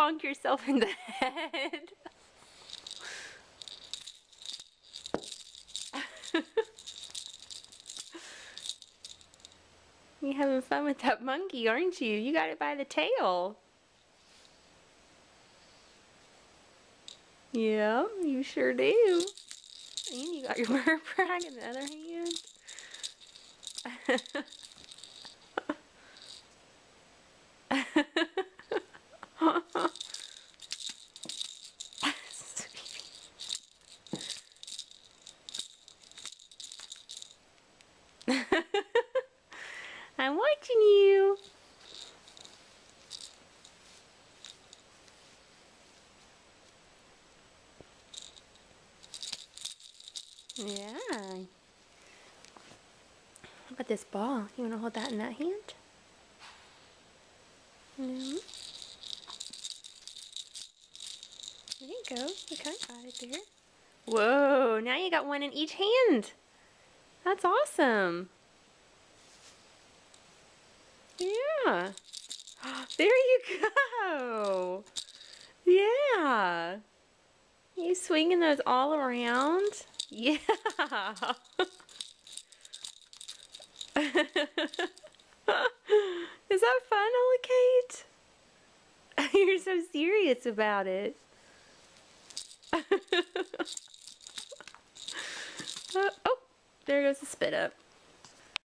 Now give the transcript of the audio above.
bonk yourself in the head. You're having fun with that monkey, aren't you? You got it by the tail. Yeah, you sure do. And you got your bird brag in the other hand. I'm watching you. Yeah. How about this ball? You want to hold that in that hand? No. There you go. Okay, got it there. Whoa, now you got one in each hand. That's awesome. Yeah. There you go. Yeah. You swinging those all around? Yeah. Is that fun, Holy Kate? You're so serious about it. Oh, there goes the spit up.